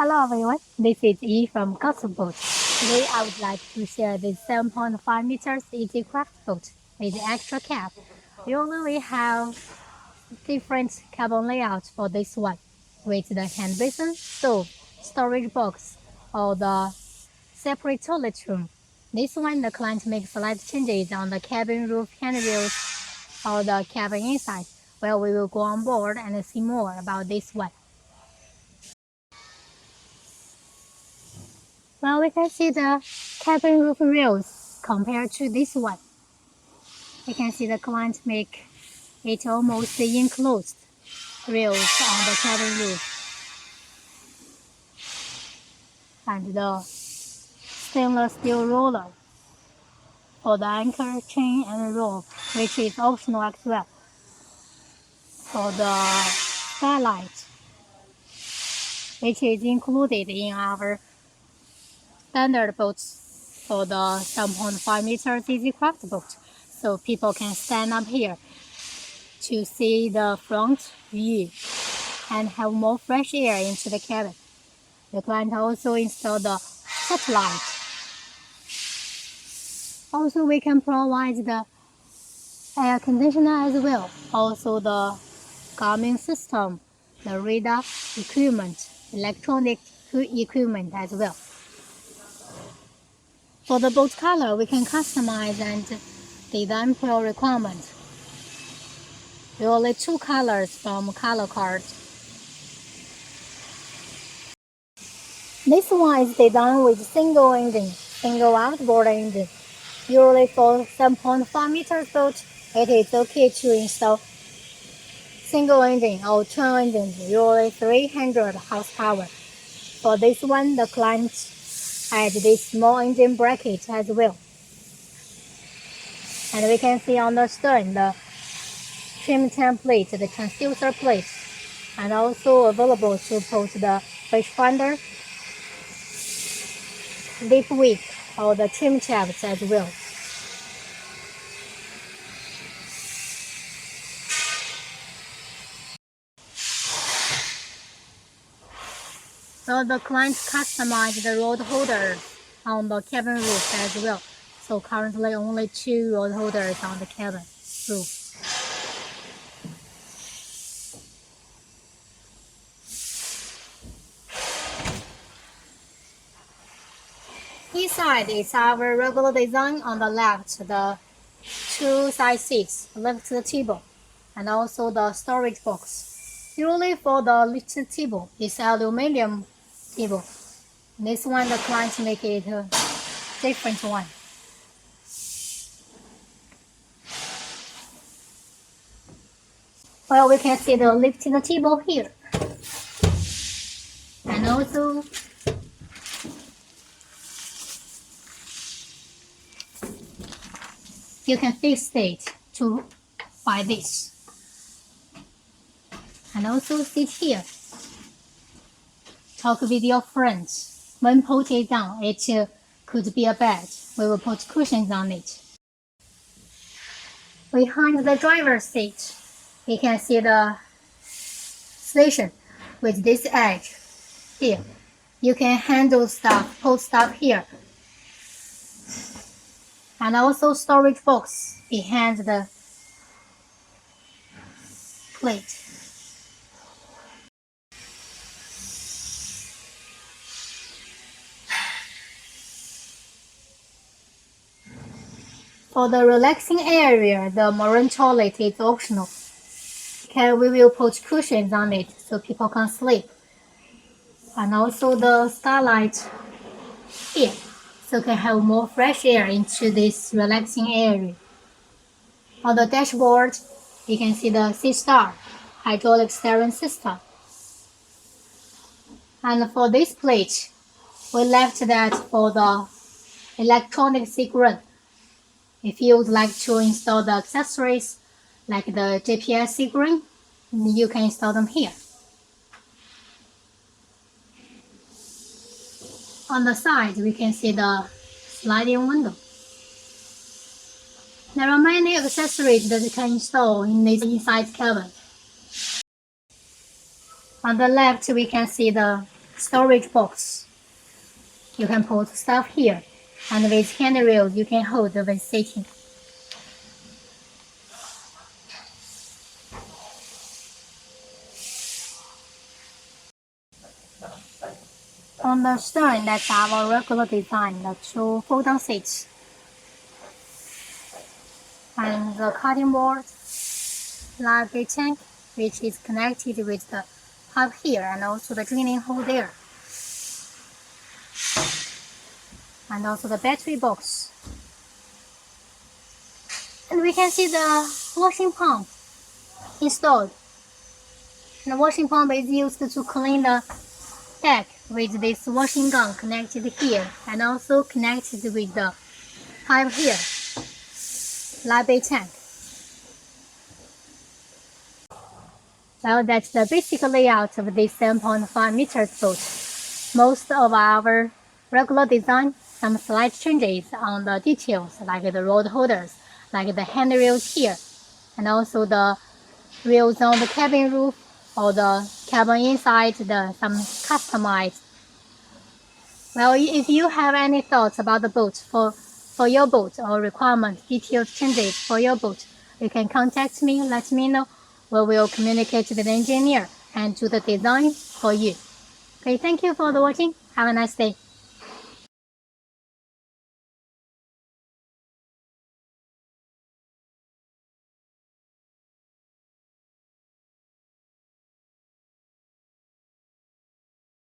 Hello everyone, this is E from Gossip Boat. Today I would like to share this 7.5 meters easy craft boat with extra cab. Usually we have different cabin layouts for this one, with the hand basin, stove, storage box, or the separate toilet room. This one the client makes slight changes on the cabin roof handrails or the cabin inside. Well, we will go on board and see more about this one. Well, we can see the cabin roof rails compared to this one. We can see the client make it almost enclosed rails on the cabin roof. And the stainless steel roller for the anchor, chain, and rope, which is optional as well. For the skylight, which is included in our standard boats for the 7.5 meters easy craft boat. So people can stand up here to see the front view and have more fresh air into the cabin. The client also installed the satellite. Also, we can provide the air conditioner as well. Also, the calming system, the radar equipment, electronic equipment as well. For the boat color, we can customize and design per requirement. There are only two colors from color card. This one is designed with single engine, single outboard engine. Usually for 7.5 meters boat, it is okay to install single engine or twin engines, usually 300 horsepower. For this one, the client add this small engine bracket as well. And we can see on the stern the trim template, the transducer plate, and also available to put the fish finder, lip wick, or the trim tabs as well. So the client customized the rod holders on the cabin roof as well. So currently only 2 rod holders on the cabin roof. Inside is our regular design. On the left, the 2 side seats, left the table, and also the storage box. Usually for the lifted table, it's aluminum table. This one the client make it a different one. Well, we can see the lifted table here. And also you can fix it by this. And also sit here. Talk with your friends. When put it down, it could be a bed. We will put cushions on it. Behind the driver's seat, you can see the station with this edge here. You can handle stuff, put stuff here. And also storage box behind the plate. For the relaxing area, the marine toilet is optional. We will put cushions on it so people can sleep. And also the skylight here, so can have more fresh air into this relaxing area. On the dashboard, you can see the C-Star hydraulic steering system. And for this plate, we left that for the electronic signal. If you would like to install the accessories like the GPS signal, you can install them here. On the side, we can see the sliding window. There are many accessories that you can install in this inside cabin. On the left, we can see the storage box. You can put stuff here, and with handrails you can hold when sitting. On the stern, that's our regular design, the two fold-down seats. And the cutting board, library tank, which is connected with the pipe here, and also the drilling hole there. And also the battery box. And we can see the washing pump installed. And the washing pump is used to clean the deck with this washing gun connected here, and also connected with the pipe here. Library tank. Well, that's the basic layout of this 7.5 meters boat. Most of our regular design, some slight changes on the details, like the rod holders, like the handrails here, and also the rails on the cabin roof or the cabin inside, some customized. Well, if you have any thoughts about the boat for your boat or requirement detailed changes for your boat, you can contact me, let me know. We will communicate with the engineer and do the design for you. Okay, thank you for watching. Have a nice day.